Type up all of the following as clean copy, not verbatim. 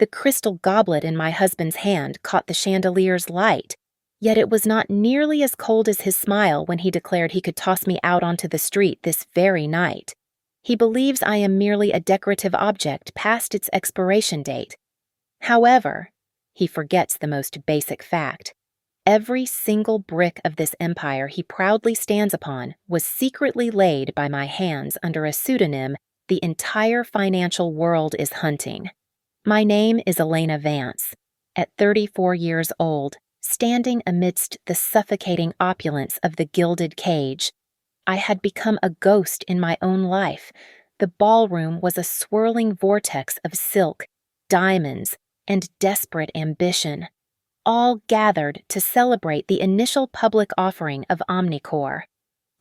The crystal goblet in my husband's hand caught the chandelier's light, yet it was not nearly as cold as his smile when he declared he could toss me out onto the street this very night. He believes I am merely a decorative object past its expiration date. However, he forgets the most basic fact. Every single brick of this empire he proudly stands upon was secretly laid by my hands under a pseudonym the entire financial world is hunting. My name is Elena Vance. At 34 years old, standing amidst the suffocating opulence of the gilded cage, I had become a ghost in my own life. The ballroom was a swirling vortex of silk, diamonds, and desperate ambition, all gathered to celebrate the initial public offering of Omnicore.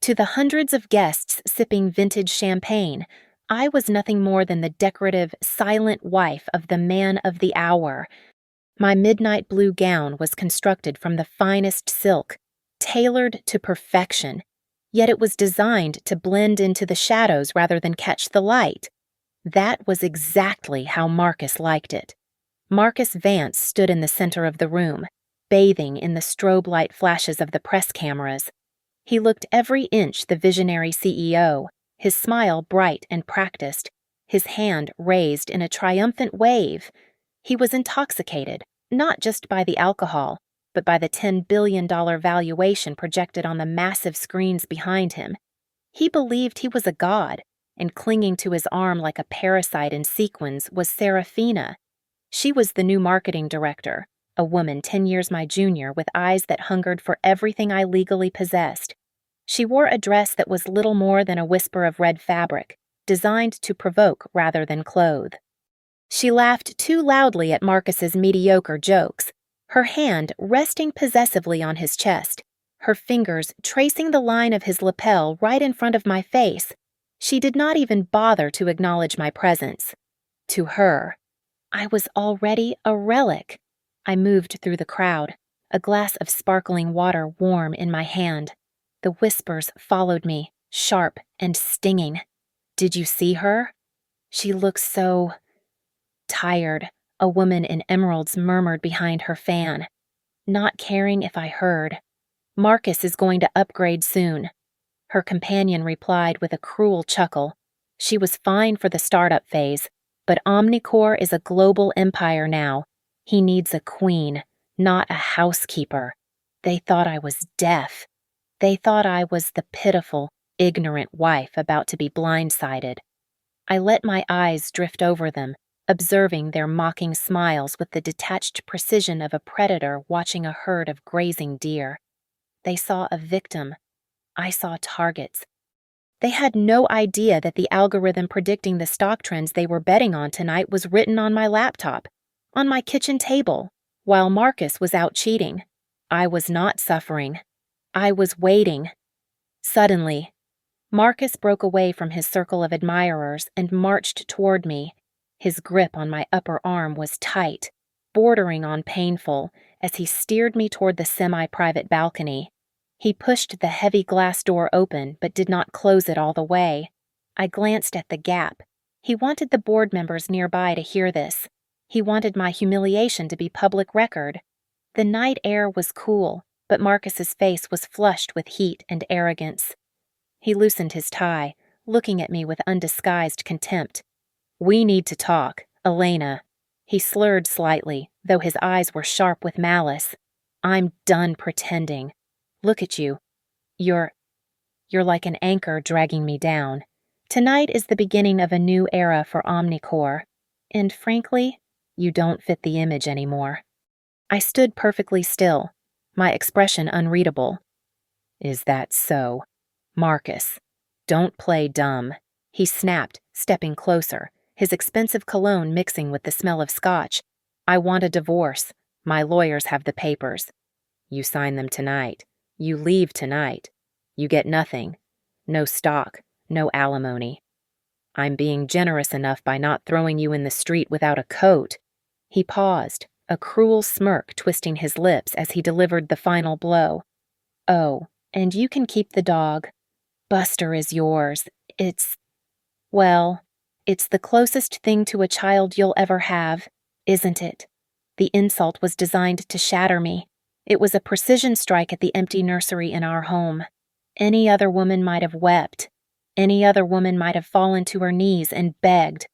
To the hundreds of guests sipping vintage champagne, I was nothing more than the decorative, silent wife of the man of the hour. My midnight blue gown was constructed from the finest silk, tailored to perfection, yet it was designed to blend into the shadows rather than catch the light. That was exactly how Marcus liked it. Marcus Vance stood in the center of the room, bathing in the strobe light flashes of the press cameras. He looked every inch the visionary CEO, his smile bright and practiced, his hand raised in a triumphant wave. He was intoxicated, not just by the alcohol, but by the $10 billion valuation projected on the massive screens behind him. He believed he was a god, and clinging to his arm like a parasite in sequins was Serafina. She was the new marketing director, a woman 10 years my junior with eyes that hungered for everything I legally possessed. She wore a dress that was little more than a whisper of red fabric, designed to provoke rather than clothe. She laughed too loudly at Marcus's mediocre jokes, her hand resting possessively on his chest, her fingers tracing the line of his lapel right in front of my face. She did not even bother to acknowledge my presence. To her, I was already a relic. I moved through the crowd, a glass of sparkling water warm in my hand. The whispers followed me, sharp and stinging. Did you see her? She looks so tired, a woman in emeralds murmured behind her fan, not caring if I heard. Marcus is going to upgrade soon. Her companion replied with a cruel chuckle. She was fine for the startup phase, but Omnicore is a global empire now. He needs a queen, not a housekeeper. They thought I was deaf. They thought I was the pitiful, ignorant wife about to be blindsided. I let my eyes drift over them, observing their mocking smiles with the detached precision of a predator watching a herd of grazing deer. They saw a victim. I saw targets. They had no idea that the algorithm predicting the stock trends they were betting on tonight was written on my laptop, on my kitchen table, while Marcus was out cheating. I was not suffering. I was waiting. Suddenly, Marcus broke away from his circle of admirers and marched toward me. His grip on my upper arm was tight, bordering on painful, as he steered me toward the semi-private balcony. He pushed the heavy glass door open but did not close it all the way. I glanced at the gap. He wanted the board members nearby to hear this. He wanted my humiliation to be public record. The night air was cool, but Marcus's face was flushed with heat and arrogance. He loosened his tie, looking at me with undisguised contempt. "We need to talk, Elena." He slurred slightly, though his eyes were sharp with malice. "I'm done pretending. Look at you. You're like an anchor dragging me down. Tonight is the beginning of a new era for Omnicore, and frankly, you don't fit the image anymore." I stood perfectly still, my expression unreadable. "Is that so? Marcus, don't play dumb," he snapped, stepping closer, his expensive cologne mixing with the smell of scotch. "I want a divorce. My lawyers have the papers. You sign them tonight. You leave tonight. You get nothing. No stock, no alimony. I'm being generous enough by not throwing you in the street without a coat." He paused, a cruel smirk twisting his lips as he delivered the final blow. "Oh, and you can keep the dog. Buster is yours. It's the closest thing to a child you'll ever have. Isn't it? The insult was designed to shatter me. It was a precision strike at the empty nursery in our home. Any other woman might have wept. Any other woman might have fallen to her knees and begged.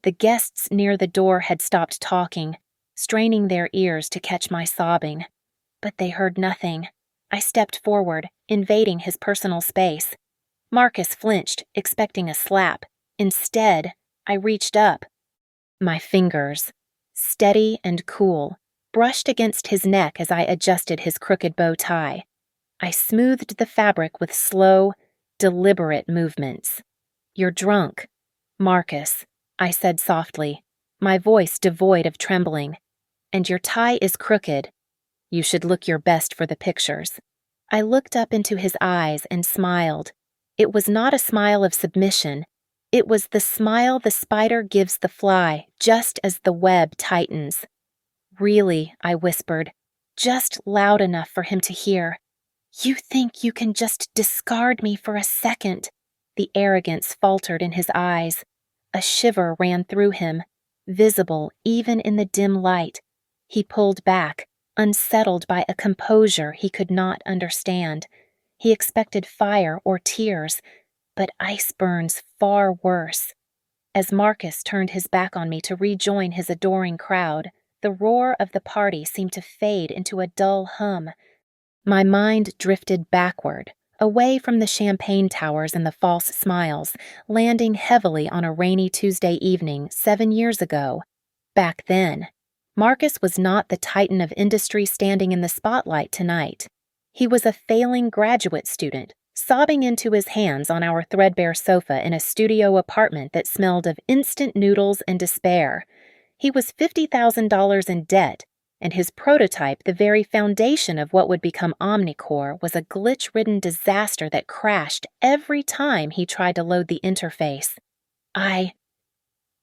The guests near the door had stopped talking, straining their ears to catch my sobbing. But they heard nothing. I stepped forward, invading his personal space. Marcus flinched, expecting a slap. Instead, I reached up. My fingers, steady and cool, brushed against his neck as I adjusted his crooked bow tie. I smoothed the fabric with slow, deliberate movements. "You're drunk, Marcus," I said softly, my voice devoid of trembling. "And your tie is crooked. You should look your best for the pictures." I looked up into his eyes and smiled. It was not a smile of submission. It was the smile the spider gives the fly just as the web tightens. "Really," I whispered, just loud enough for him to hear. "You think you can just discard me for a second?" The arrogance faltered in his eyes. A shiver ran through him, visible even in the dim light. He pulled back, unsettled by a composure he could not understand. He expected fire or tears, but ice burns far worse. As Marcus turned his back on me to rejoin his adoring crowd, the roar of the party seemed to fade into a dull hum. My mind drifted backward, away from the champagne towers and the false smiles, landing heavily on a rainy Tuesday evening 7 years ago. Back then, Marcus was not the titan of industry standing in the spotlight tonight. He was a failing graduate student, sobbing into his hands on our threadbare sofa in a studio apartment that smelled of instant noodles and despair. He was $50,000 in debt, and his prototype, the very foundation of what would become Omnicore, was a glitch-ridden disaster that crashed every time he tried to load the interface. I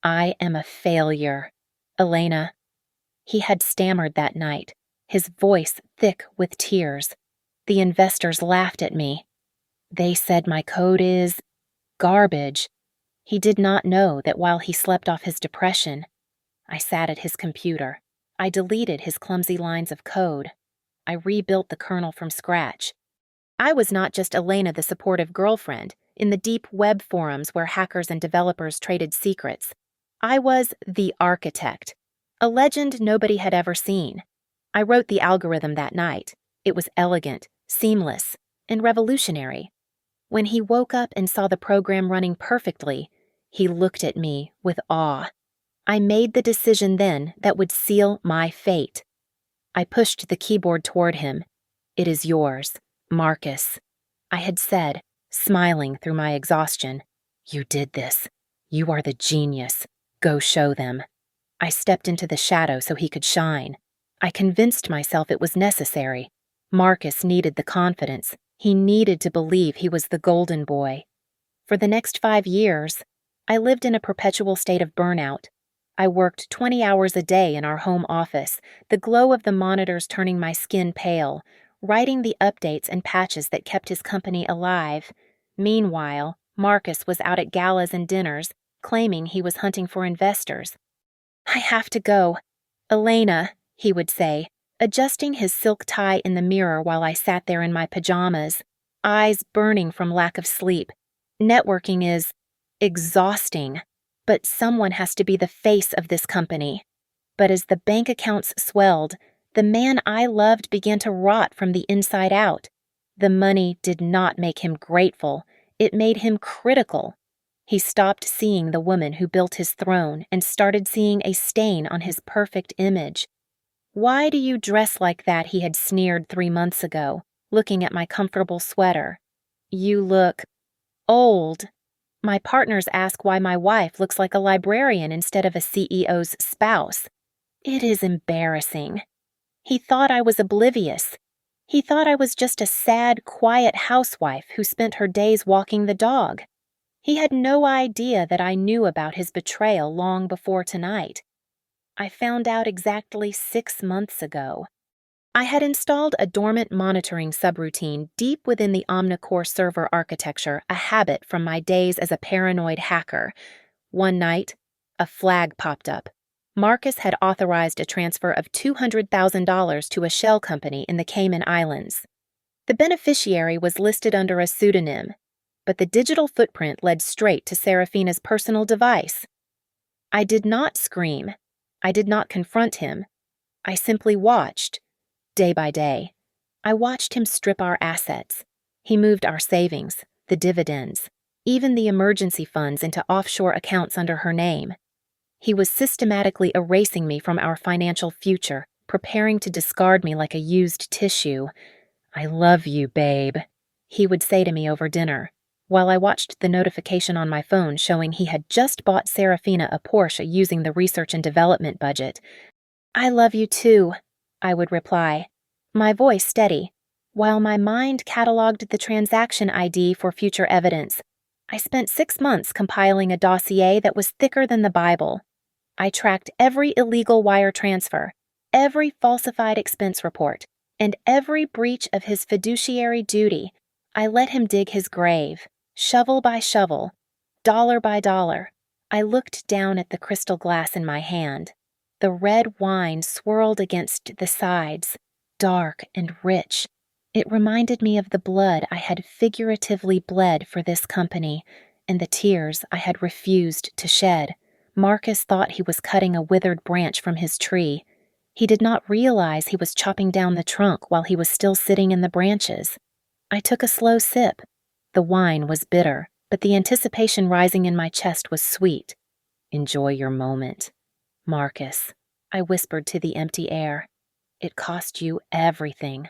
am a failure, Elena. He had stammered that night, his voice thick with tears. The investors laughed at me. They said my code is garbage. He did not know that while he slept off his depression, I sat at his computer. I deleted his clumsy lines of code. I rebuilt the kernel from scratch. I was not just Elena, the supportive girlfriend, in the deep web forums where hackers and developers traded secrets. I was the architect, a legend nobody had ever seen. I wrote the algorithm that night. It was elegant, seamless, and revolutionary. When he woke up and saw the program running perfectly, he looked at me with awe. I made the decision then that would seal my fate. I pushed the keyboard toward him. "It is yours, Marcus," I had said, smiling through my exhaustion. "You did this. You are the genius. Go show them." I stepped into the shadow so he could shine. I convinced myself it was necessary. Marcus needed the confidence. He needed to believe he was the golden boy. For the next 5 years, I lived in a perpetual state of burnout. I worked 20 hours a day in our home office, the glow of the monitors turning my skin pale, writing the updates and patches that kept his company alive. Meanwhile, Marcus was out at galas and dinners, claiming he was hunting for investors. "I have to go. Elena," he would say, adjusting his silk tie in the mirror while I sat there in my pajamas, eyes burning from lack of sleep. "Networking is exhausting, but someone has to be the face of this company." But as the bank accounts swelled, the man I loved began to rot from the inside out. The money did not make him grateful. It made him critical. He stopped seeing the woman who built his throne and started seeing a stain on his perfect image. "Why do you dress like that?" he had sneered 3 months ago, looking at my comfortable sweater. "You look old." My partners ask why my wife looks like a librarian instead of a CEO's spouse. It is embarrassing. He thought I was oblivious. He thought I was just a sad, quiet housewife who spent her days walking the dog. He had no idea that I knew about his betrayal long before tonight. I found out exactly 6 months ago. I had installed a dormant monitoring subroutine deep within the Omnicore server architecture, a habit from my days as a paranoid hacker. One night, a flag popped up. Marcus had authorized a transfer of $200,000 to a shell company in the Cayman Islands. The beneficiary was listed under a pseudonym, but the digital footprint led straight to Serafina's personal device. I did not scream. I did not confront him. I simply watched, day by day. I watched him strip our assets. He moved our savings, the dividends, even the emergency funds into offshore accounts under her name. He was systematically erasing me from our financial future, preparing to discard me like a used tissue. "I love you, babe," he would say to me over dinner, while I watched the notification on my phone showing he had just bought Serafina a Porsche using the research and development budget. "I love you too," I would reply, my voice steady, while my mind cataloged the transaction ID for future evidence. I spent 6 months compiling a dossier that was thicker than the Bible. I tracked every illegal wire transfer, every falsified expense report, and every breach of his fiduciary duty. I let him dig his grave, shovel by shovel, dollar by dollar. I looked down at the crystal glass in my hand. The red wine swirled against the sides, dark and rich. It reminded me of the blood I had figuratively bled for this company, and the tears I had refused to shed. Marcus thought he was cutting a withered branch from his tree. He did not realize he was chopping down the trunk while he was still sitting in the branches. I took a slow sip. The wine was bitter, but the anticipation rising in my chest was sweet. "Enjoy your moment, Marcus," I whispered to the empty air. "It cost you everything."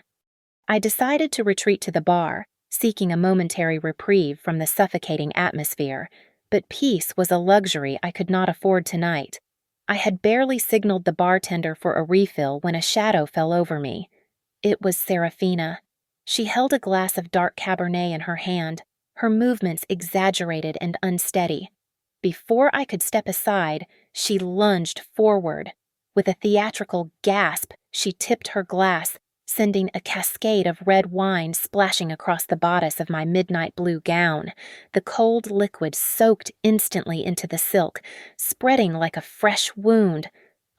I decided to retreat to the bar, seeking a momentary reprieve from the suffocating atmosphere, but peace was a luxury I could not afford tonight. I had barely signaled the bartender for a refill when a shadow fell over me. It was Serafina. She held a glass of dark Cabernet in her hand, her movements exaggerated and unsteady. Before I could step aside, she lunged forward. With a theatrical gasp, she tipped her glass, sending a cascade of red wine splashing across the bodice of my midnight blue gown. The cold liquid soaked instantly into the silk, spreading like a fresh wound.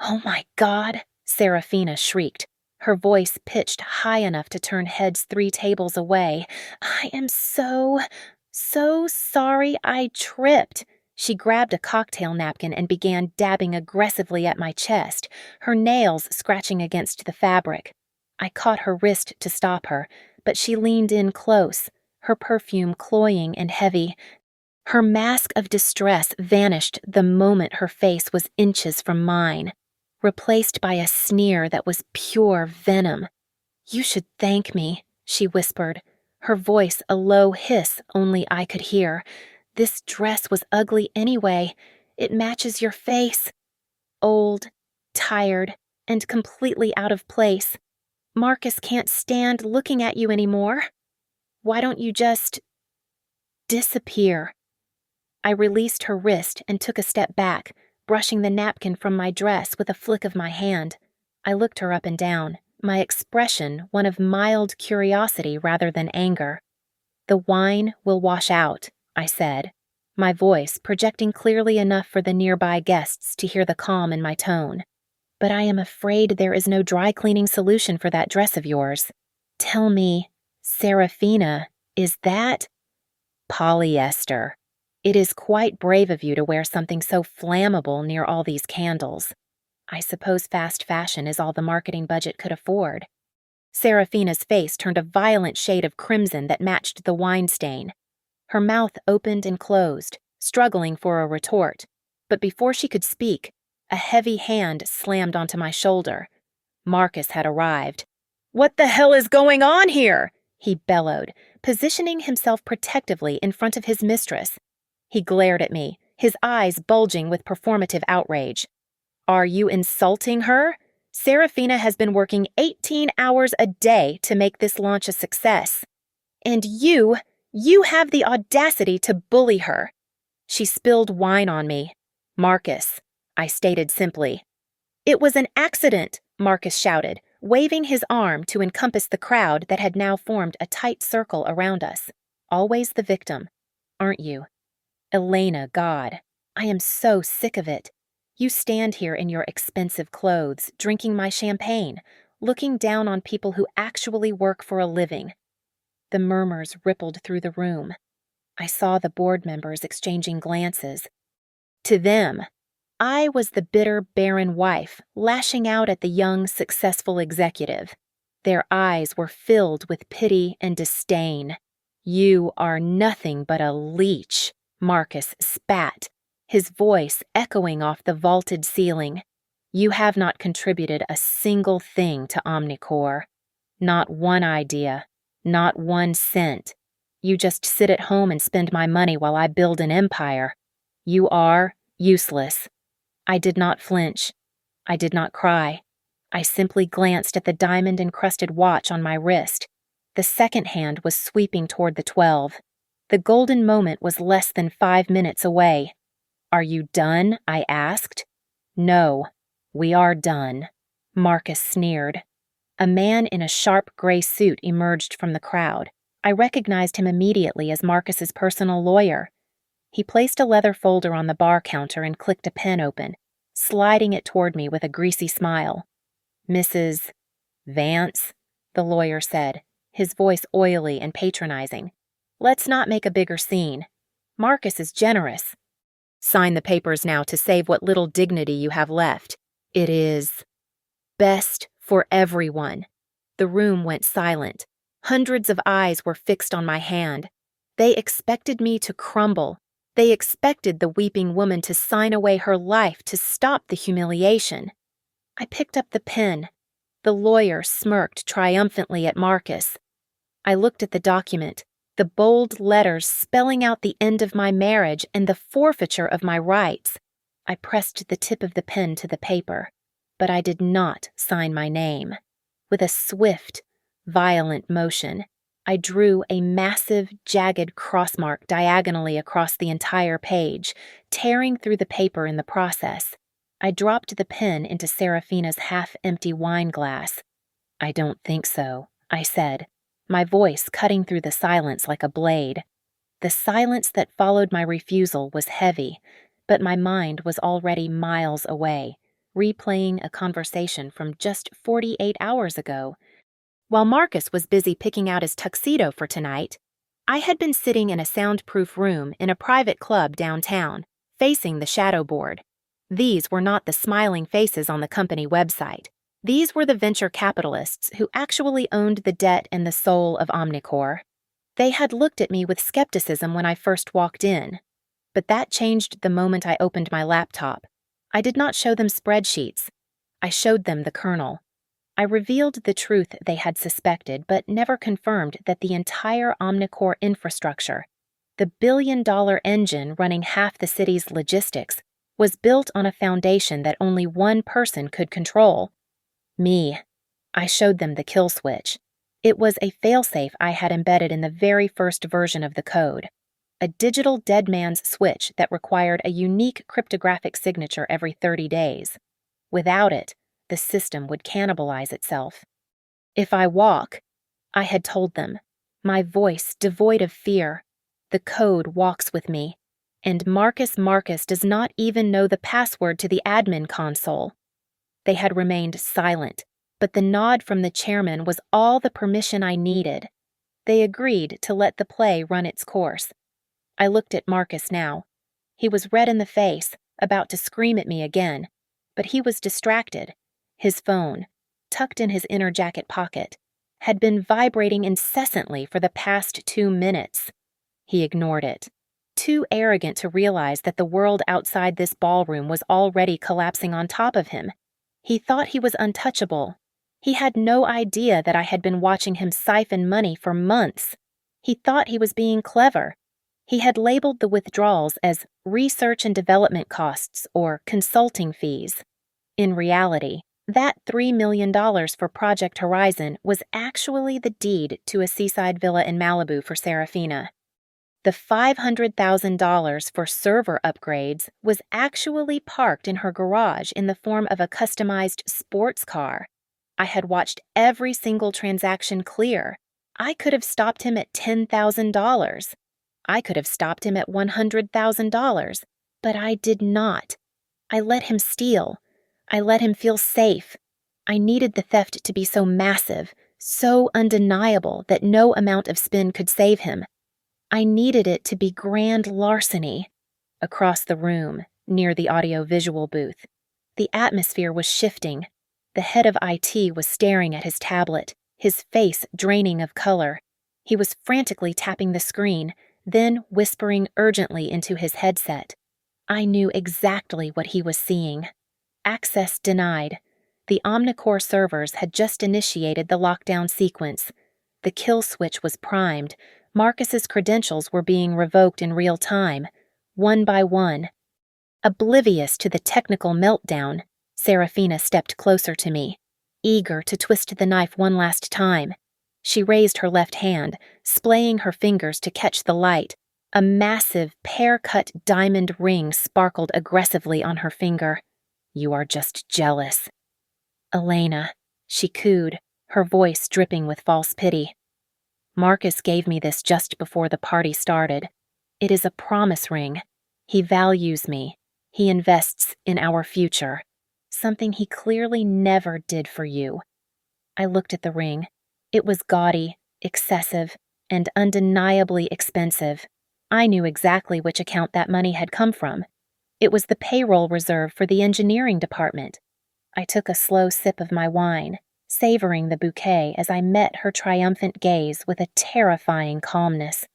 "Oh my God!" Serafina shrieked, her voice pitched high enough to turn heads 3 tables away. "I am so sorry I tripped." She grabbed a cocktail napkin and began dabbing aggressively at my chest, her nails scratching against the fabric. I caught her wrist to stop her, but she leaned in close, her perfume cloying and heavy. Her mask of distress vanished the moment her face was inches from mine, replaced by a sneer that was pure venom. "You should thank me," she whispered, her voice a low hiss only I could hear. "This dress was ugly anyway. It matches your face. Old, tired, and completely out of place. Marcus can't stand looking at you anymore. Why don't you just disappear?" I released her wrist and took a step back, brushing the napkin from my dress with a flick of my hand. I looked her up and down, my expression one of mild curiosity rather than anger. "The wine will wash out," I said, my voice projecting clearly enough for the nearby guests to hear the calm in my tone. "But I am afraid there is no dry cleaning solution for that dress of yours. Tell me, Serafina, is that polyester? It is quite brave of you to wear something so flammable near all these candles. I suppose fast fashion is all the marketing budget could afford." Serafina's face turned a violent shade of crimson that matched the wine stain. Her mouth opened and closed, struggling for a retort, but before she could speak, a heavy hand slammed onto my shoulder. Marcus had arrived. "What the hell is going on here?" he bellowed, positioning himself protectively in front of his mistress. He glared at me, his eyes bulging with performative outrage. "Are you insulting her? Serafina has been working 18 hours a day to make this launch a success. And you have the audacity to bully her." She spilled wine on me. "Marcus," I stated simply. "It was an accident," Marcus shouted, waving his arm to encompass the crowd that had now formed a tight circle around us. "Always the victim, aren't you? Elena, God, I am so sick of it. You stand here in your expensive clothes, drinking my champagne, looking down on people who actually work for a living." The murmurs rippled through the room. I saw the board members exchanging glances. To them, I was the bitter, barren wife, lashing out at the young, successful executive. Their eyes were filled with pity and disdain. "You are nothing but a leech," Marcus spat, his voice echoing off the vaulted ceiling. "You have not contributed a single thing to Omnicore. Not one idea, not 1 cent. You just sit at home and spend my money while I build an empire. You are useless." I did not flinch. I did not cry. I simply glanced at the diamond-encrusted watch on my wrist. The second hand was sweeping toward the 12. The golden moment was less than 5 minutes away. "Are you done?" I asked. "No, we are done," Marcus sneered. A man in a sharp gray suit emerged from the crowd. I recognized him immediately as Marcus's personal lawyer. He placed a leather folder on the bar counter and clicked a pen open, sliding it toward me with a greasy smile. "Mrs. Vance," the lawyer said, his voice oily and patronizing. "Let's not make a bigger scene. Marcus is generous. Sign the papers now to save what little dignity you have left. It is best for everyone." The room went silent. Hundreds of eyes were fixed on my hand. They expected me to crumble. They expected the weeping woman to sign away her life to stop the humiliation. I picked up the pen. The lawyer smirked triumphantly at Marcus. I looked at the document, the bold letters spelling out the end of my marriage and the forfeiture of my rights. I pressed the tip of the pen to the paper, but I did not sign my name. With a swift, violent motion, I drew a massive, jagged crossmark diagonally across the entire page, tearing through the paper in the process. I dropped the pen into Seraphina's half-empty wine glass. "I don't think so," I said, my voice cutting through the silence like a blade. The silence that followed my refusal was heavy, but my mind was already miles away, replaying a conversation from just 48 hours ago. While Marcus was busy picking out his tuxedo for tonight, I had been sitting in a soundproof room in a private club downtown, facing the shadow board. These were not the smiling faces on the company website. These were the venture capitalists who actually owned the debt and the soul of Omnicore. They had looked at me with skepticism when I first walked in, but that changed the moment I opened my laptop. I did not show them spreadsheets. I showed them the kernel. I revealed the truth they had suspected but never confirmed, that the entire Omnicore infrastructure, the billion-dollar engine running half the city's logistics, was built on a foundation that only one person could control. Me. I showed them the kill switch. It was a failsafe I had embedded in the very first version of the code, a digital dead man's switch that required a unique cryptographic signature every 30 days. Without it, the system would cannibalize itself. "If I walk," I had told them, my voice devoid of fear, "the code walks with me, and Marcus does not even know the password to the admin console." They had remained silent, but the nod from the chairman was all the permission I needed. They agreed to let the play run its course. I looked at Marcus now. He was red in the face, about to scream at me again, but he was distracted. His phone, tucked in his inner jacket pocket, had been vibrating incessantly for the past 2 minutes. He ignored it, too arrogant to realize that the world outside this ballroom was already collapsing on top of him. He thought he was untouchable. He had no idea that I had been watching him siphon money for months. He thought he was being clever. He had labeled the withdrawals as research and development costs or consulting fees. In reality, that $3 million for Project Horizon was actually the deed to a seaside villa in Malibu for Seraphina. The $500,000 for server upgrades was actually parked in her garage in the form of a customized sports car. I had watched every single transaction clear. I could have stopped him at $10,000. I could have stopped him at $100,000, but I did not. I let him steal. I let him feel safe. I needed the theft to be so massive, so undeniable that no amount of spin could save him. I needed it to be grand larceny. Across the room, near the audio-visual booth, the atmosphere was shifting. The head of IT was staring at his tablet, his face draining of color. He was frantically tapping the screen, then whispering urgently into his headset. I knew exactly what he was seeing. Access denied. The Omnicore servers had just initiated the lockdown sequence. The kill switch was primed. Marcus's credentials were being revoked in real time, one by one. Oblivious to the technical meltdown, Serafina stepped closer to me, eager to twist the knife one last time. She raised her left hand, splaying her fingers to catch the light. A massive, pear-cut diamond ring sparkled aggressively on her finger. "You are just jealous." "Elena," she cooed, her voice dripping with false pity. "Marcus gave me this just before the party started. It is a promise ring. He values me. He invests in our future. Something he clearly never did for you." I looked at the ring. It was gaudy, excessive, and undeniably expensive. I knew exactly which account that money had come from. It was the payroll reserve for the engineering department. I took a slow sip of my wine, savoring the bouquet as I met her triumphant gaze with a terrifying calmness.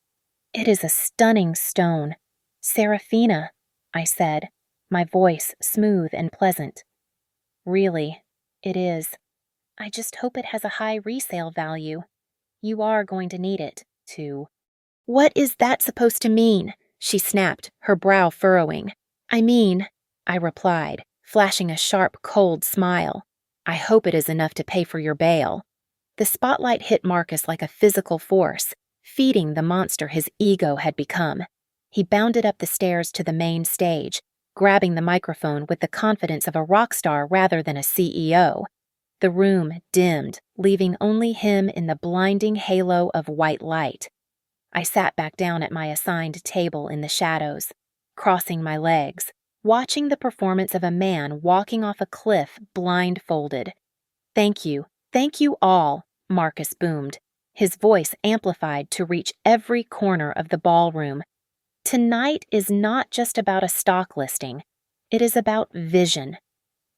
"It is a stunning stone. Serafina," I said, my voice smooth and pleasant. "Really, it is. I just hope it has a high resale value. You are going to need it, too." "What is that supposed to mean?" she snapped, her brow furrowing. "I mean," I replied, flashing a sharp, cold smile, "I hope it is enough to pay for your bail." The spotlight hit Marcus like a physical force, feeding the monster his ego had become. He bounded up the stairs to the main stage, grabbing the microphone with the confidence of a rock star rather than a CEO. The room dimmed, leaving only him in the blinding halo of white light. I sat back down at my assigned table in the shadows, crossing my legs, watching the performance of a man walking off a cliff blindfolded. Thank you all," Marcus boomed, his voice amplified to reach every corner of the ballroom. "Tonight is not just about a stock listing. It is about vision.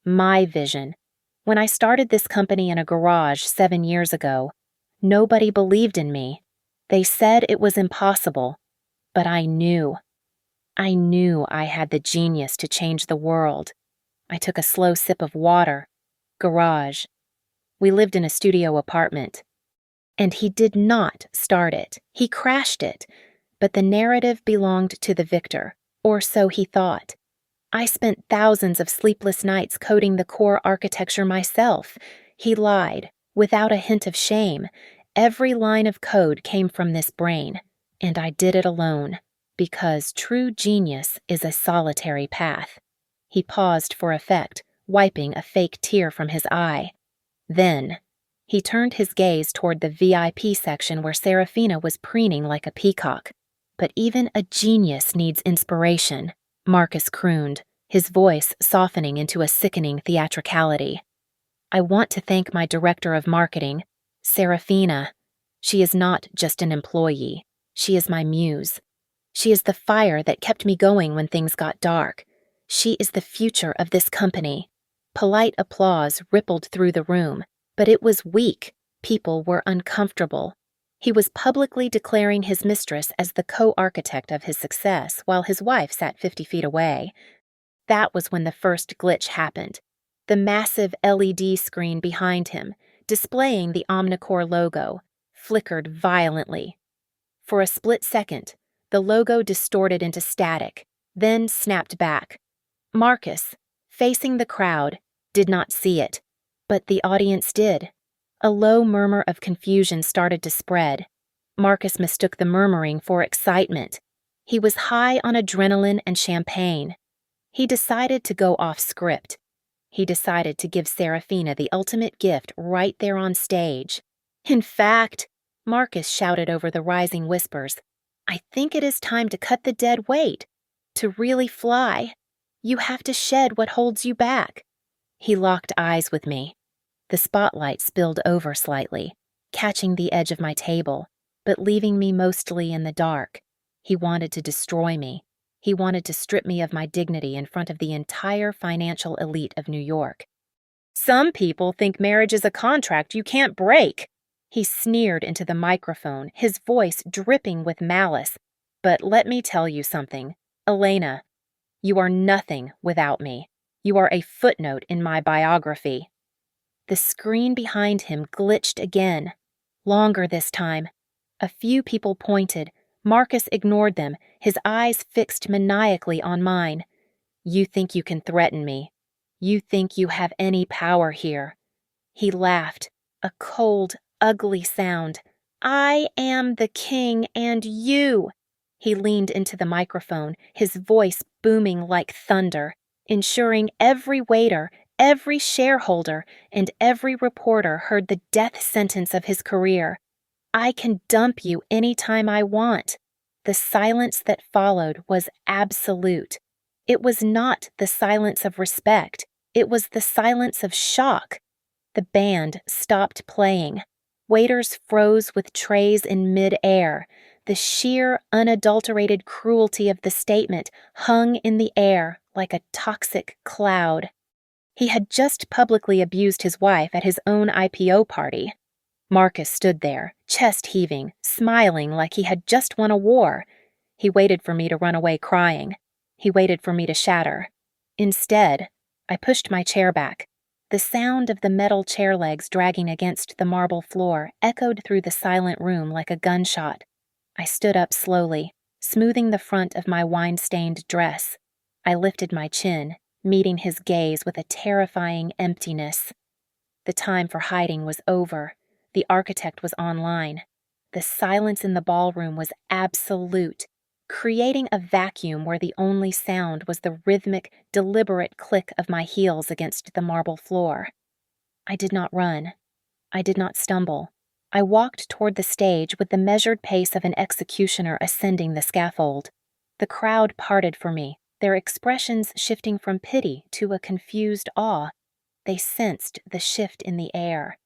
My vision. When I started this company in a garage 7 years ago, nobody believed in me. They said it was impossible, but I knew. I had the genius to change the world." I took a slow sip of water. Garage. We lived in a studio apartment. And he did not start it. He crashed it. But the narrative belonged to the victor, or so he thought. I spent thousands of sleepless nights coding the core architecture myself. He lied, without a hint of shame. Every line of code came from this brain, and I did it alone, because true genius is a solitary path. He paused for effect, wiping a fake tear from his eye. Then, he turned his gaze toward the VIP section where Serafina was preening like a peacock. "But even a genius needs inspiration," Marcus crooned, his voice softening into a sickening theatricality. "I want to thank my director of marketing, Serafina. She is not just an employee. She is my muse. She is the fire that kept me going when things got dark. She is the future of this company." Polite applause rippled through the room, but it was weak. People were uncomfortable. He was publicly declaring his mistress as the co-architect of his success while his wife sat 50 feet away. That was when the first glitch happened. The massive LED screen behind him, displaying the Omnicore logo, flickered violently. For a split second, the logo distorted into static, then snapped back. Marcus, facing the crowd, did not see it, but the audience did. A low murmur of confusion started to spread. Marcus mistook the murmuring for excitement. He was high on adrenaline and champagne. He decided to go off script. He decided to give Serafina the ultimate gift right there on stage. "In fact," Marcus shouted over the rising whispers, "I think it is time to cut the dead weight, to really fly." You have to shed what holds you back. He locked eyes with me. The spotlight spilled over slightly, catching the edge of my table, but leaving me mostly in the dark. He wanted to destroy me. He wanted to strip me of my dignity in front of the entire financial elite of New York. Some people think marriage is a contract you can't break. He sneered into the microphone, his voice dripping with malice. But let me tell you something, Elena. You are nothing without me. You are a footnote in my biography. The screen behind him glitched again. Longer this time. A few people pointed. Marcus ignored them, his eyes fixed maniacally on mine. You think you can threaten me. You think you have any power here. He laughed, a cold, ugly sound. I am the king and you. He leaned into the microphone, his voice booming like thunder, ensuring every waiter, every shareholder, and every reporter heard the death sentence of his career. I can dump you anytime I want. The silence that followed was absolute. It was not the silence of respect. It was the silence of shock. The band stopped playing. Waiters froze with trays in mid-air. The sheer, unadulterated cruelty of the statement hung in the air like a toxic cloud. He had just publicly abused his wife at his own IPO party. Marcus stood there, chest heaving, smiling like he had just won a war. He waited for me to run away crying. He waited for me to shatter. Instead, I pushed my chair back. The sound of the metal chair legs dragging against the marble floor echoed through the silent room like a gunshot. I stood up slowly, smoothing the front of my wine-stained dress. I lifted my chin, meeting his gaze with a terrifying emptiness. The time for hiding was over. The architect was online. The silence in the ballroom was absolute, creating a vacuum where the only sound was the rhythmic, deliberate click of my heels against the marble floor. I did not run. I did not stumble. I walked toward the stage with the measured pace of an executioner ascending the scaffold. The crowd parted for me, their expressions shifting from pity to a confused awe. They sensed the shift in the air.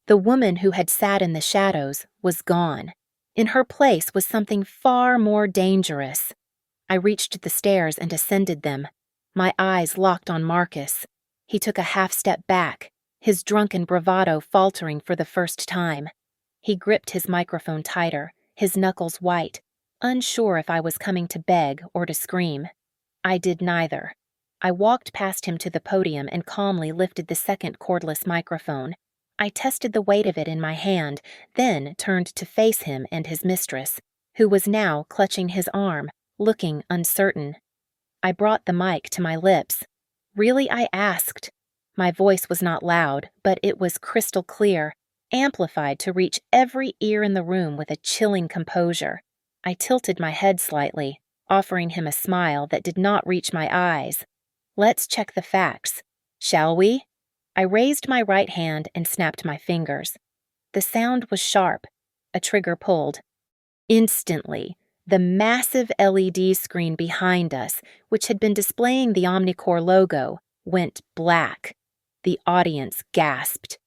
The woman who had sat in the shadows was gone. In her place was something far more dangerous. I reached the stairs and ascended them. My eyes locked on Marcus. He took a half-step back, his drunken bravado faltering for the first time. He gripped his microphone tighter, his knuckles white, unsure if I was coming to beg or to scream. I did neither. I walked past him to the podium and calmly lifted the second cordless microphone. I tested the weight of it in my hand, then turned to face him and his mistress, who was now clutching his arm, looking uncertain. I brought the mic to my lips. Really, I asked. My voice was not loud, but it was crystal clear, amplified to reach every ear in the room with a chilling composure. I tilted my head slightly, offering him a smile that did not reach my eyes. Let's check the facts, shall we? I raised my right hand and snapped my fingers. The sound was sharp. A trigger pulled. Instantly, the massive LED screen behind us, which had been displaying the Omnicore logo, went black. The audience gasped.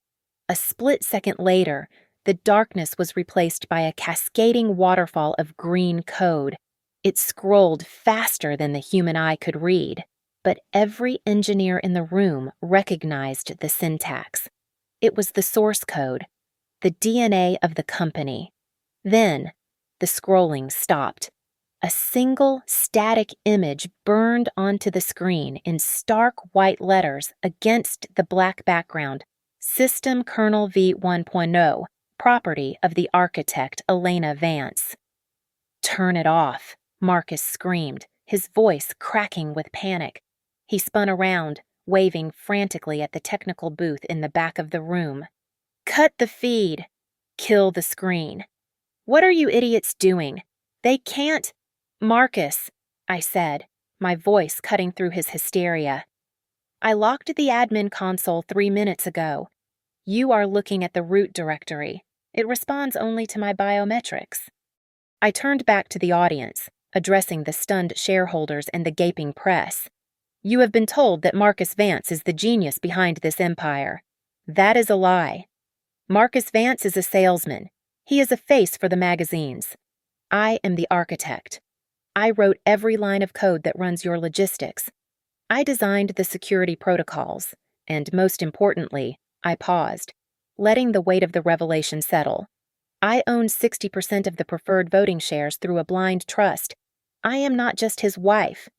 A split second later, the darkness was replaced by a cascading waterfall of green code. It scrolled faster than the human eye could read, but every engineer in the room recognized the syntax. It was the source code, the DNA of the company. Then, the scrolling stopped. A single static image burned onto the screen in stark white letters against the black background. System Kernel v1.0, property of the architect Elena Vance. "Turn it off," Marcus screamed, his voice cracking with panic. He spun around, waving frantically at the technical booth in the back of the room. "Cut the feed. Kill the screen. What are you idiots doing? They can't—" "Marcus," I said, my voice cutting through his hysteria. "I locked the admin console 3 minutes ago. You are looking at the root directory. It responds only to my biometrics." I turned back to the audience, addressing the stunned shareholders and the gaping press. You have been told that Marcus Vance is the genius behind this empire. That is a lie. Marcus Vance is a salesman. He is a face for the magazines. I am the architect. I wrote every line of code that runs your logistics. I designed the security protocols, and most importantly, I paused, letting the weight of the revelation settle. I own 60% of the preferred voting shares through a blind trust. I am not just his wife.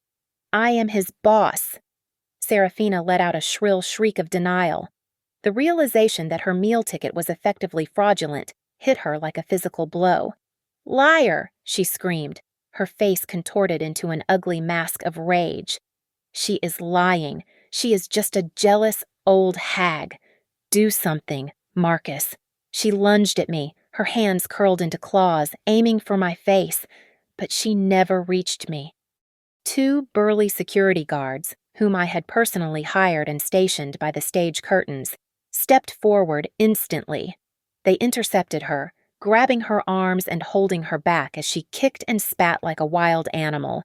I am his boss. Serafina let out a shrill shriek of denial. The realization that her meal ticket was effectively fraudulent hit her like a physical blow. Liar, she screamed, her face contorted into an ugly mask of rage. She is lying. She is just a jealous old hag. Do something, Marcus. She lunged at me, her hands curled into claws, aiming for my face, but she never reached me. 2 burly security guards, whom I had personally hired and stationed by the stage curtains, stepped forward instantly. They intercepted her, grabbing her arms and holding her back as she kicked and spat like a wild animal.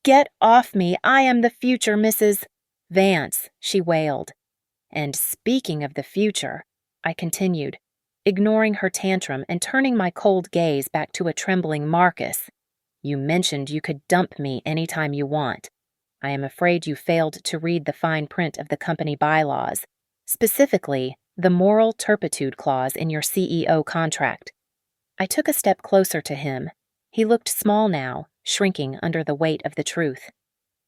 Get off me! I am the future, Mrs. Vance, she wailed. And speaking of the future, I continued, ignoring her tantrum and turning my cold gaze back to a trembling Marcus. You mentioned you could dump me anytime you want. I am afraid you failed to read the fine print of the company bylaws, specifically the moral turpitude clause in your CEO contract. I took a step closer to him. He looked small now, shrinking under the weight of the truth.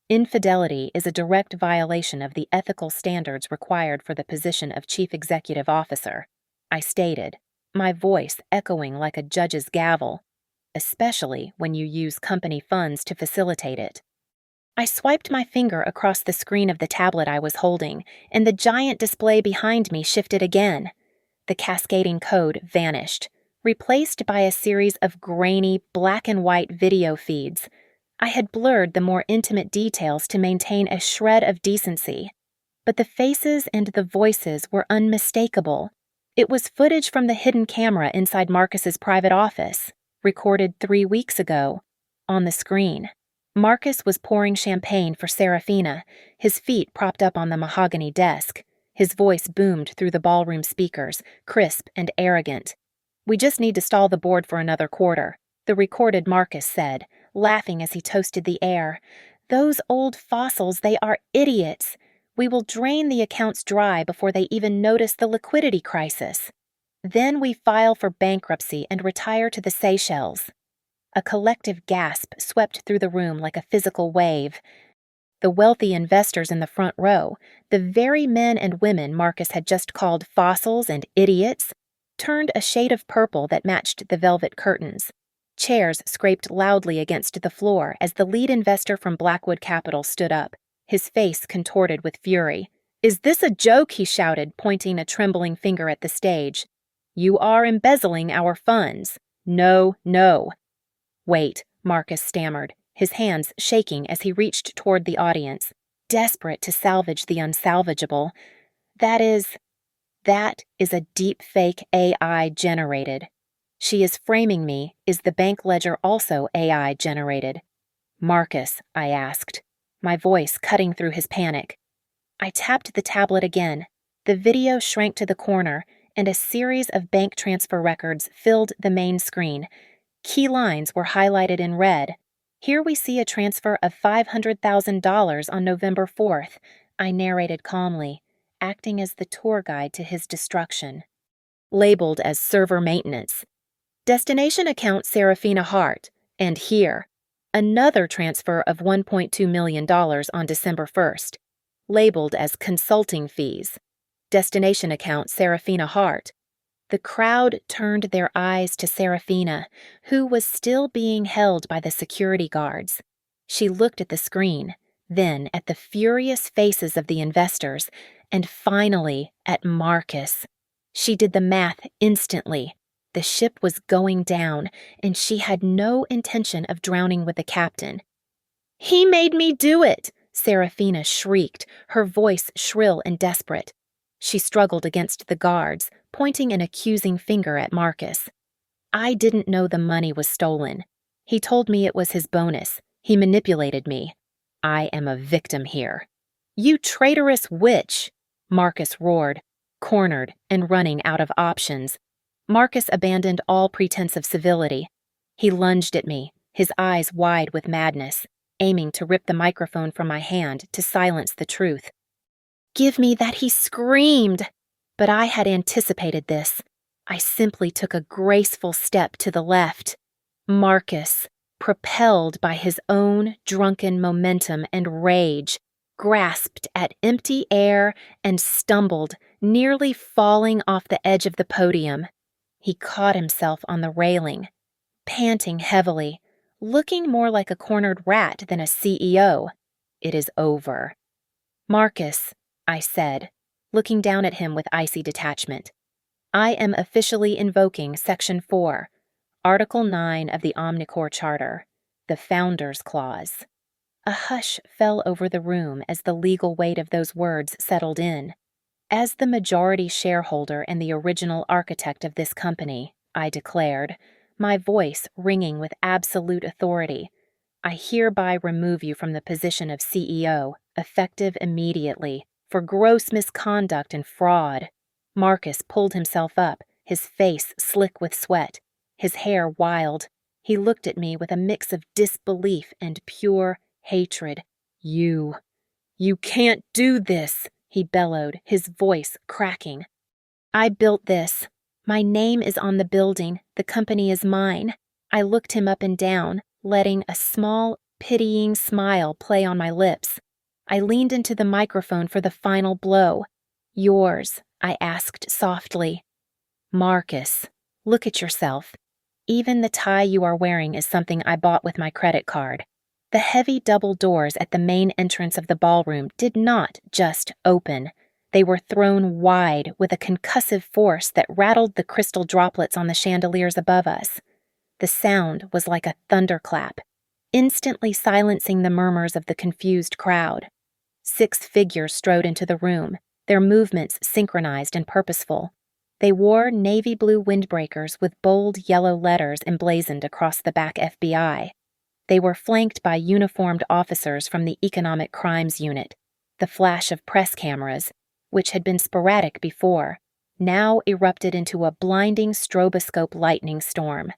Infidelity is a direct violation of the ethical standards required for the position of Chief Executive Officer, I stated, my voice echoing like a judge's gavel, especially when you use company funds to facilitate it. I swiped my finger across the screen of the tablet I was holding, and the giant display behind me shifted again. The cascading code vanished, replaced by a series of grainy, black and white video feeds. I had blurred the more intimate details to maintain a shred of decency, but the faces and the voices were unmistakable. It was footage from the hidden camera inside Marcus's private office, recorded 3 weeks ago. On the screen, Marcus was pouring champagne for Serafina, his feet propped up on the mahogany desk. His voice boomed through the ballroom speakers, crisp and arrogant. We just need to stall the board for another quarter, the recorded Marcus said, laughing as he toasted the air. Those old fossils, they are idiots. We will drain the accounts dry before they even notice the liquidity crisis. Then we file for bankruptcy and retire to the Seychelles. A collective gasp swept through the room like a physical wave. The wealthy investors in the front row, the very men and women Marcus had just called fossils and idiots, turned a shade of purple that matched the velvet curtains. Chairs scraped loudly against the floor as the lead investor from Blackwood Capital stood up, his face contorted with fury. Is this a joke? He shouted, pointing a trembling finger at the stage. You are embezzling our funds. No, no. Wait, Marcus stammered, his hands shaking as he reached toward the audience, desperate to salvage the unsalvageable. That is a deep-fake AI generated. She is framing me. Is the bank ledger also AI generated? Marcus, I asked, my voice cutting through his panic. I tapped the tablet again. The video shrank to the corner, and a series of bank transfer records filled the main screen. Key lines were highlighted in red. Here we see a transfer of $500,000 on November 4th, I narrated calmly, acting as the tour guide to his destruction. Labeled as server maintenance. Destination account Serafina Hart, and here, another transfer of $1.2 million on December 1st, labeled as consulting fees. Destination account Serafina Hart. The crowd turned their eyes to Serafina, who was still being held by the security guards. She looked at the screen, then at the furious faces of the investors, and finally at Marcus. She did the math instantly. The ship was going down, and she had no intention of drowning with the captain. He made me do it! Serafina shrieked, her voice shrill and desperate. She struggled against the guards, pointing an accusing finger at Marcus. I didn't know the money was stolen. He told me it was his bonus. He manipulated me. I am a victim here. "You traitorous witch!" Marcus roared, cornered and running out of options. Marcus abandoned all pretense of civility. He lunged at me, his eyes wide with madness, aiming to rip the microphone from my hand to silence the truth. "Give me that!" he screamed. But I had anticipated this. I simply took a graceful step to the left. Marcus, propelled by his own drunken momentum and rage, grasped at empty air and stumbled, nearly falling off the edge of the podium. He caught himself on the railing, panting heavily, looking more like a cornered rat than a CEO. "It is over." "Marcus," I said, looking down at him with icy detachment, "I am officially invoking Section 4, Article 9 of the Omnicore Charter, the Founders Clause." A hush fell over the room as the legal weight of those words settled in. "As the majority shareholder and the original architect of this company," I declared, my voice ringing with absolute authority, "I hereby remove you from the position of CEO, effective immediately, for gross misconduct and fraud." Marcus pulled himself up, his face slick with sweat, his hair wild. He looked at me with a mix of disbelief and pure hatred. You can't do this," he bellowed, his voice cracking. "I built this. My name is on the building. The company is mine." I looked him up and down, letting a small, pitying smile play on my lips. I leaned into the microphone for the final blow. "Yours?" I asked softly. "Marcus, look at yourself. Even the tie you are wearing is something I bought with my credit card." The heavy double doors at the main entrance of the ballroom did not just open. They were thrown wide with a concussive force that rattled the crystal droplets on the chandeliers above us. The sound was like a thunderclap, instantly silencing the murmurs of the confused crowd. 6 figures strode into the room, their movements synchronized and purposeful. They wore navy blue windbreakers with bold yellow letters emblazoned across the back FBI. They were flanked by uniformed officers from the Economic Crimes Unit. The flash of press cameras, which had been sporadic before, now erupted into a blinding stroboscope lightning storm.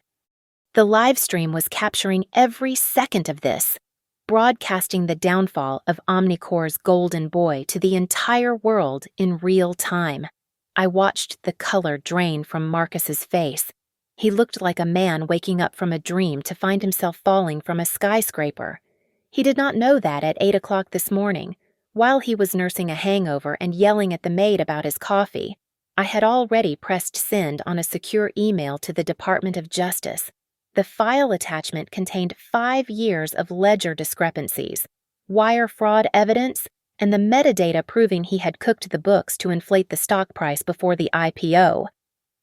The live stream was capturing every second of this, broadcasting the downfall of Omnicore's golden boy to the entire world in real time. I watched the color drain from Marcus's face. He looked like a man waking up from a dream to find himself falling from a skyscraper. He did not know that at 8 o'clock this morning, while he was nursing a hangover and yelling at the maid about his coffee. I had already pressed send on a secure email to the Department of Justice. The file attachment contained 5 years of ledger discrepancies, wire fraud evidence, and the metadata proving he had cooked the books to inflate the stock price before the IPO.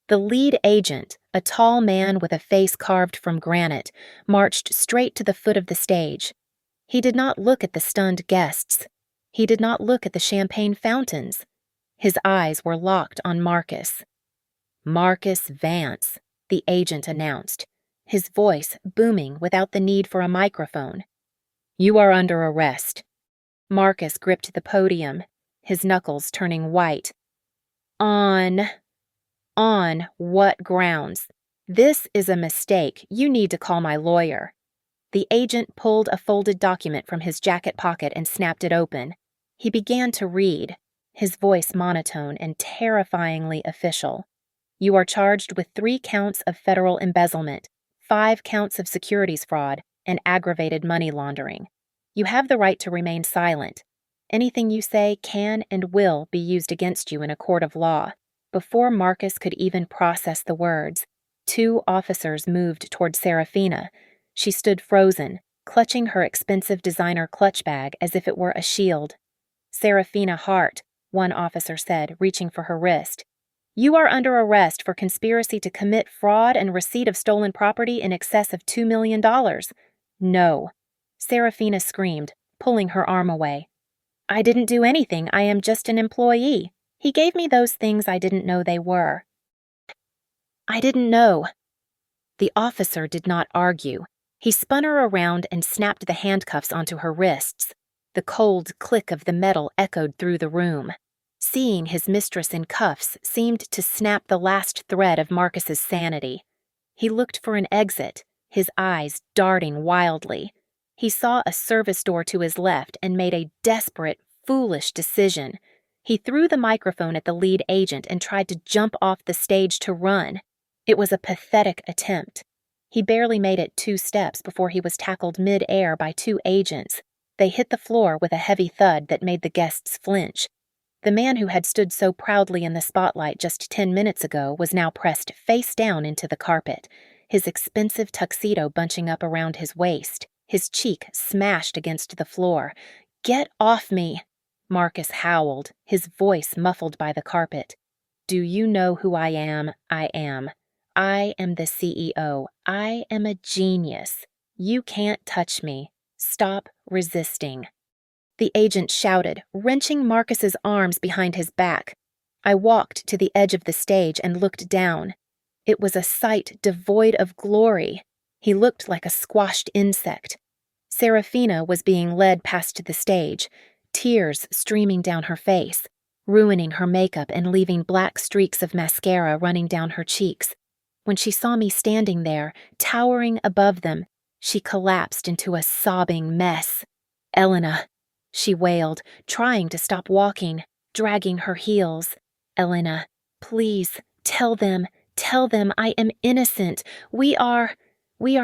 The lead agent, a tall man with a face carved from granite, marched straight to the foot of the stage. He did not look at the stunned guests. He did not look at the champagne fountains. His eyes were locked on Marcus. "Marcus Vance," the agent announced, his voice booming without the need for a microphone. "You are under arrest." Marcus gripped the podium, his knuckles turning white. On what grounds? This is a mistake. You need to call my lawyer." The agent pulled a folded document from his jacket pocket and snapped it open. He began to read, his voice monotone and terrifyingly official. "You are charged with 3 counts of federal embezzlement, 5 counts of securities fraud, and aggravated money laundering. You have the right to remain silent. Anything you say can and will be used against you in a court of law." Before Marcus could even process the words, 2 officers moved toward Serafina. She stood frozen, clutching her expensive designer clutch bag as if it were a shield. "Serafina Hart," one officer said, reaching for her wrist. "You are under arrest for conspiracy to commit fraud and receipt of stolen property in excess of $2 million. "No," Serafina screamed, pulling her arm away. "I didn't do anything. I am just an employee. He gave me those things I didn't know they were." "I didn't know." The officer did not argue. He spun her around and snapped the handcuffs onto her wrists. The cold click of the metal echoed through the room. Seeing his mistress in cuffs seemed to snap the last thread of Marcus's sanity. He looked for an exit, his eyes darting wildly. He saw a service door to his left and made a desperate, foolish decision. He threw the microphone at the lead agent and tried to jump off the stage to run. It was a pathetic attempt. He barely made it 2 steps before he was tackled mid-air by 2 agents. They hit the floor with a heavy thud that made the guests flinch. The man who had stood so proudly in the spotlight just 10 minutes ago was now pressed face down into the carpet, his expensive tuxedo bunching up around his waist, his cheek smashed against the floor. "Get off me!" Marcus howled, his voice muffled by the carpet. "Do you know who I am? I am. I am the CEO. I am a genius. You can't touch me. Stop resisting." The agent shouted, wrenching Marcus's arms behind his back. I walked to the edge of the stage and looked down. It was a sight devoid of glory. He looked like a squashed insect. Serafina was being led past the stage, tears streaming down her face, ruining her makeup and leaving black streaks of mascara running down her cheeks. When she saw me standing there, towering above them, she collapsed into a sobbing mess. "Elena," she wailed, trying to stop walking, dragging her heels. "Elena, please, tell them I am innocent. We are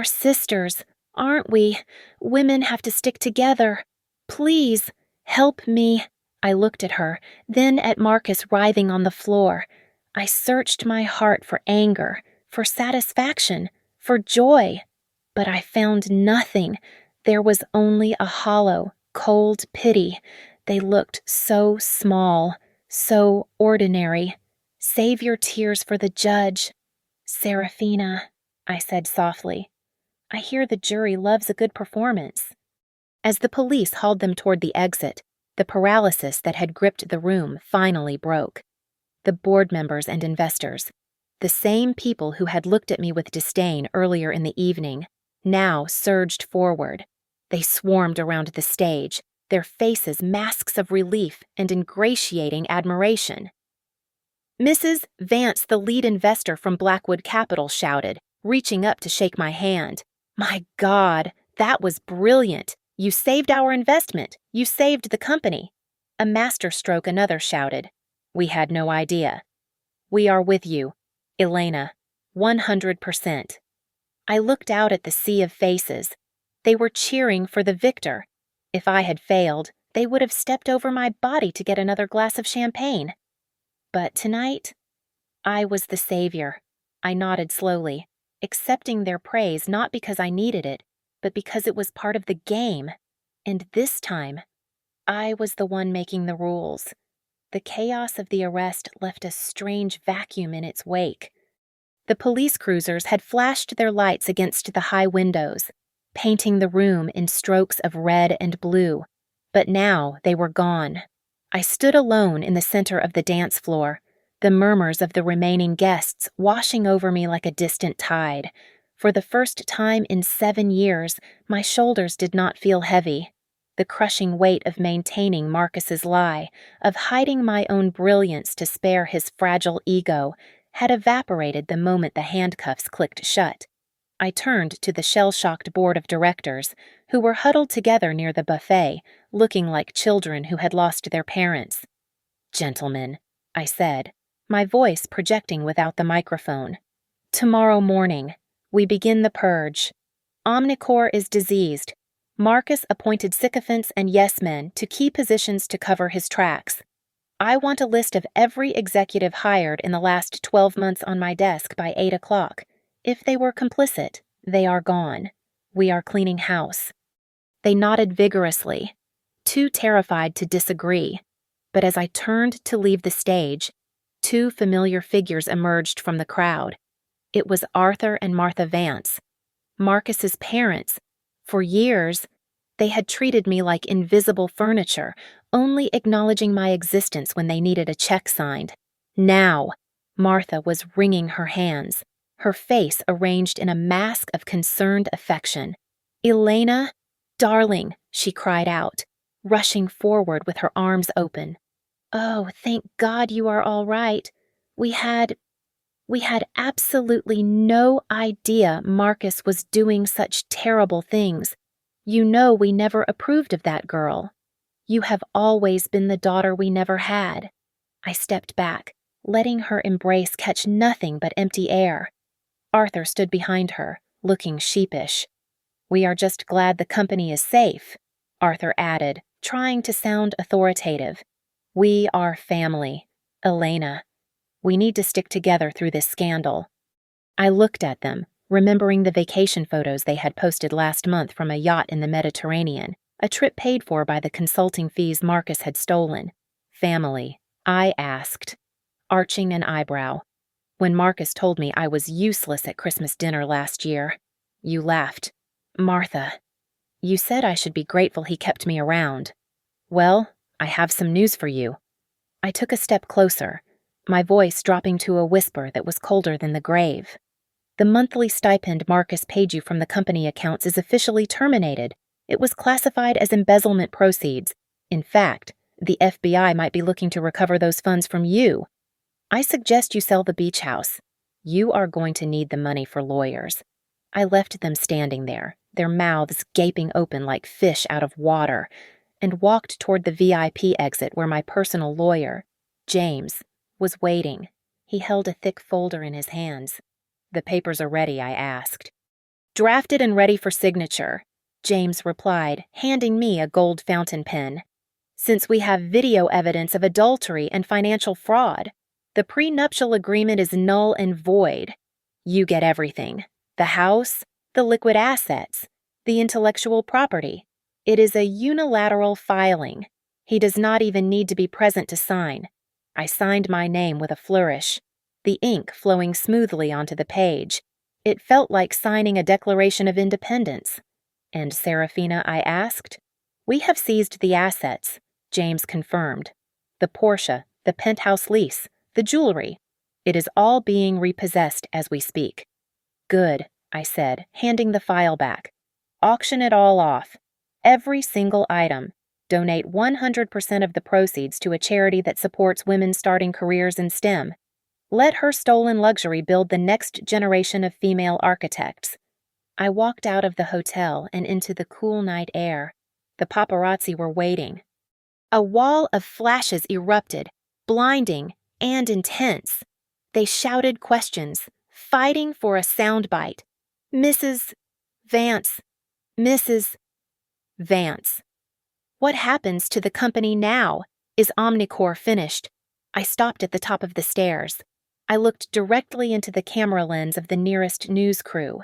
sisters, aren't we? Women have to stick together. Please, help me." I looked at her, then at Marcus writhing on the floor. I searched my heart for anger, for satisfaction, for joy. But I found nothing. There was only a hollow, cold pity. They looked so small, so ordinary. "Save your tears for the judge." "Serafina," I said softly. "I hear the jury loves a good performance." As the police hauled them toward the exit, the paralysis that had gripped the room finally broke. The board members and investors, the same people who had looked at me with disdain earlier in the evening, now surged forward. They swarmed around the stage, their faces masks of relief and ingratiating admiration. "Mrs. Vance, the lead investor from Blackwood Capital," shouted, reaching up to shake my hand. "My God, that was brilliant. You saved our investment. You saved the company." A masterstroke another shouted. "We had no idea." "We are with you, Elena, 100%. I looked out at the sea of faces. They were cheering for the victor. If I had failed, they would have stepped over my body to get another glass of champagne. But tonight, I was the savior. I nodded slowly, accepting their praise not because I needed it, but because it was part of the game. And this time, I was the one making the rules. The chaos of the arrest left a strange vacuum in its wake. The police cruisers had flashed their lights against the high windows, painting the room in strokes of red and blue, but now they were gone. I stood alone in the center of the dance floor, the murmurs of the remaining guests washing over me like a distant tide. For the first time in 7 years, my shoulders did not feel heavy. The crushing weight of maintaining Marcus's lie, of hiding my own brilliance to spare his fragile ego, had evaporated the moment the handcuffs clicked shut. I turned to the shell-shocked board of directors, who were huddled together near the buffet, looking like children who had lost their parents. "Gentlemen," I said, my voice projecting without the microphone. "Tomorrow morning, we begin the purge. Omnicore is diseased. Marcus appointed sycophants and yes-men to key positions to cover his tracks. I want a list of every executive hired in the last 12 months on my desk by 8 o'clock. If they were complicit, they are gone. We are cleaning house." They nodded vigorously, too terrified to disagree. But as I turned to leave the stage, 2 familiar figures emerged from the crowd. It was Arthur and Martha Vance, Marcus's parents. For years, they had treated me like invisible furniture, only acknowledging my existence when they needed a check signed. Now, Martha was wringing her hands, her face arranged in a mask of concerned affection. "Elena, darling," she cried out, rushing forward with her arms open. "Oh, thank God you are all right. We had we had absolutely no idea Marcus was doing such terrible things. You know we never approved of that girl. You have always been the daughter we never had." I stepped back, letting her embrace catch nothing but empty air. Arthur stood behind her, looking sheepish. "We are just glad the company is safe," Arthur added, trying to sound authoritative. "We are family. Elena. We need to stick together through this scandal." I looked at them, remembering the vacation photos they had posted last month from a yacht in the Mediterranean, a trip paid for by the consulting fees Marcus had stolen. "Family?" I asked, arching an eyebrow. "When Marcus told me I was useless at Christmas dinner last year, you laughed. Martha, you said I should be grateful he kept me around. Well, I have some news for you." I took a step closer, my voice dropping to a whisper that was colder than the grave. "The monthly stipend Marcus paid you from the company accounts is officially terminated. It was classified as embezzlement proceeds. In fact, the FBI might be looking to recover those funds from you. I suggest you sell the beach house. You are going to need the money for lawyers." I left them standing there, their mouths gaping open like fish out of water, and walked toward the VIP exit where my personal lawyer, James, was waiting. He held a thick folder in his hands. "The papers are ready," I asked. "Drafted and ready for signature," James replied, handing me a gold fountain pen. "Since we have video evidence of adultery and financial fraud, the prenuptial agreement is null and void. You get everything: the house, the liquid assets, the intellectual property. It is a unilateral filing. He does not even need to be present to sign." I signed my name with a flourish, the ink flowing smoothly onto the page. It felt like signing a Declaration of Independence. "And Serafina?" I asked. "We have seized the assets," James confirmed. "The Porsche, the penthouse lease, the jewelry. It is all being repossessed as we speak." "Good," I said, handing the file back. "Auction it all off. Every single item. Donate 100% of the proceeds to a charity that supports women starting careers in STEM. Let her stolen luxury build the next generation of female architects." I walked out of the hotel and into the cool night air. The paparazzi were waiting. A wall of flashes erupted, blinding and intense. They shouted questions, fighting for a soundbite. "Mrs. Vance, Mrs. Vance. What happens to the company now? Is Omnicore finished?" I stopped at the top of the stairs. I looked directly into the camera lens of the nearest news crew.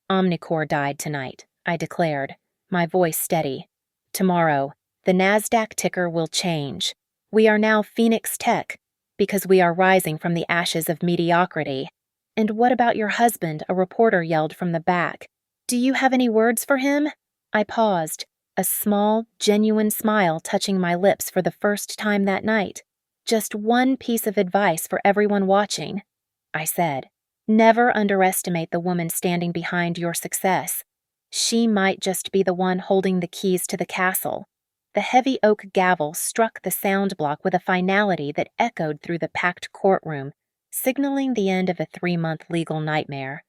"Omnicore died tonight," I declared, my voice steady. "Tomorrow, the NASDAQ ticker will change. We are now Phoenix Tech, because we are rising from the ashes of mediocrity." "And what about your husband?" a reporter yelled from the back. "Do you have any words for him?" I paused, a small, genuine smile touching my lips for the first time that night. "Just one piece of advice for everyone watching," I said. "Never underestimate the woman standing behind your success. She might just be the one holding the keys to the castle." The heavy oak gavel struck the sound block with a finality that echoed through the packed courtroom, signaling the end of a 3-month legal nightmare.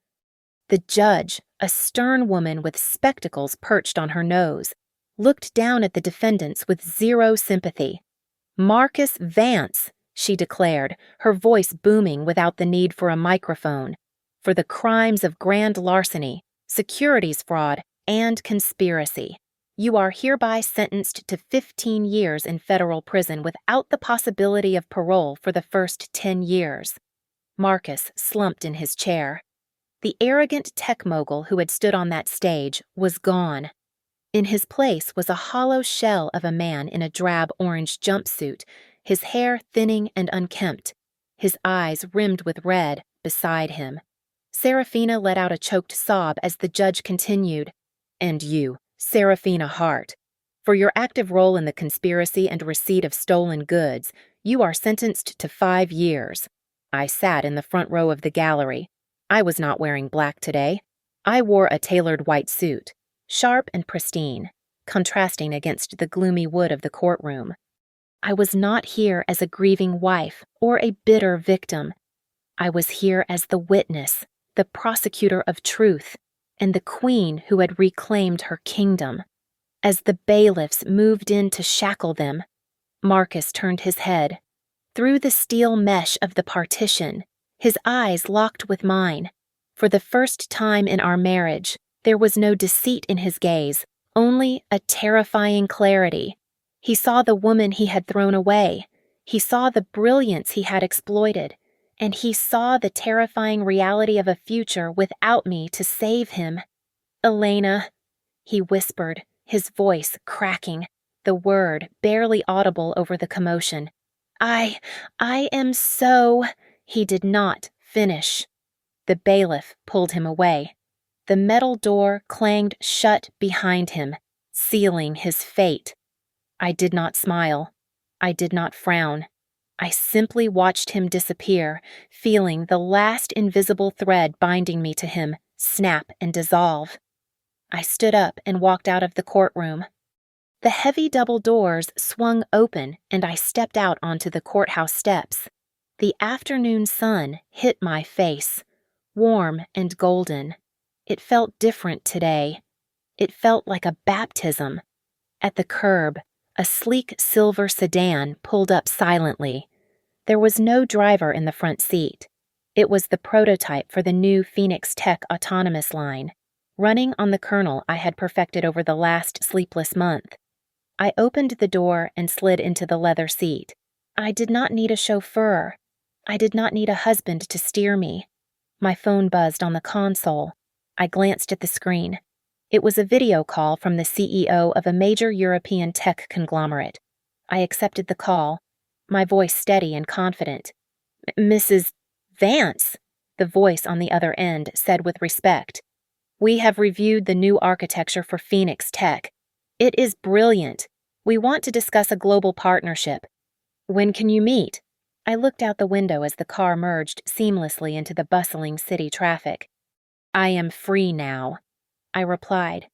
The judge, a stern woman with spectacles perched on her nose, looked down at the defendants with zero sympathy. "Marcus Vance," she declared, her voice booming without the need for a microphone, "for the crimes of grand larceny, securities fraud, and conspiracy. You are hereby sentenced to 15 years in federal prison without the possibility of parole for the first 10 years. Marcus slumped in his chair. The arrogant tech mogul who had stood on that stage was gone. In his place was a hollow shell of a man in a drab orange jumpsuit, his hair thinning and unkempt, his eyes rimmed with red, beside him. Serafina let out a choked sob as the judge continued. "And you, Serafina Hart, for your active role in the conspiracy and receipt of stolen goods, you are sentenced to 5 years. I sat in the front row of the gallery. I was not wearing black today. I wore a tailored white suit, sharp and pristine, contrasting against the gloomy wood of the courtroom. I was not here as a grieving wife or a bitter victim. I was here as the witness, the prosecutor of truth, and the queen who had reclaimed her kingdom. As the bailiffs moved in to shackle them, Marcus turned his head. Through the steel mesh of the partition, his eyes locked with mine. For the first time in our marriage, there was no deceit in his gaze, only a terrifying clarity. He saw the woman he had thrown away. He saw the brilliance he had exploited. And he saw the terrifying reality of a future without me to save him. "Elena," he whispered, his voice cracking, the word barely audible over the commotion. I am so—" He did not finish. The bailiff pulled him away. The metal door clanged shut behind him, sealing his fate. I did not smile. I did not frown. I simply watched him disappear, feeling the last invisible thread binding me to him snap and dissolve. I stood up and walked out of the courtroom. The heavy double doors swung open and I stepped out onto the courthouse steps. The afternoon sun hit my face, warm and golden. It felt different today. It felt like a baptism. At the curb, a sleek silver sedan pulled up silently. There was no driver in the front seat. It was the prototype for the new Phoenix Tech autonomous line, running on the kernel I had perfected over the last sleepless month. I opened the door and slid into the leather seat. I did not need a chauffeur. I did not need a husband to steer me. My phone buzzed on the console. I glanced at the screen. It was a video call from the CEO of a major European tech conglomerate. I accepted the call, my voice steady and confident. "Mrs. Vance," the voice on the other end said with respect. "We have reviewed the new architecture for Phoenix Tech. It is brilliant. We want to discuss a global partnership. When can you meet?" I looked out the window as the car merged seamlessly into the bustling city traffic. "I am free now," I replied.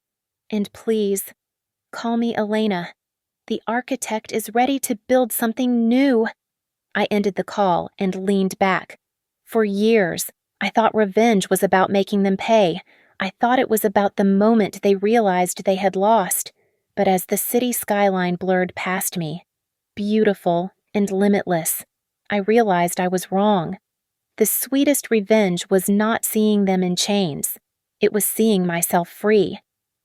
"And please, call me Elena. The architect is ready to build something new." I ended the call and leaned back. For years, I thought revenge was about making them pay. I thought it was about the moment they realized they had lost. But as the city skyline blurred past me, beautiful and limitless, I realized I was wrong. The sweetest revenge was not seeing them in chains. It was seeing myself free.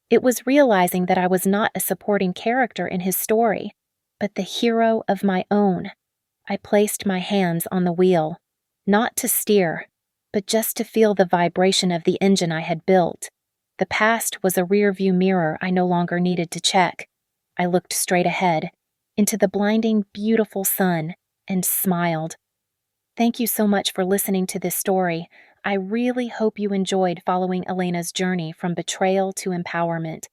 It was realizing that I was not a supporting character in his story, but the hero of my own. I placed my hands on the wheel, not to steer, but just to feel the vibration of the engine I had built. The past was a rearview mirror I no longer needed to check. I looked straight ahead, into the blinding, beautiful sun, and smiled. Thank you so much for listening to this story. I really hope you enjoyed following Elena's journey from betrayal to empowerment.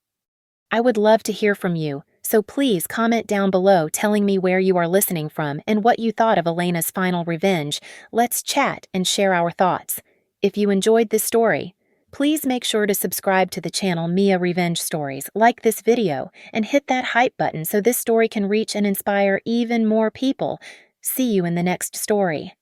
I would love to hear from you, so please comment down below telling me where you are listening from and what you thought of Elena's final revenge. Let's chat and share our thoughts. If you enjoyed this story, please make sure to subscribe to the channel Mia Revenge Stories, like this video, and hit that hype button so this story can reach and inspire even more people. See you in the next story.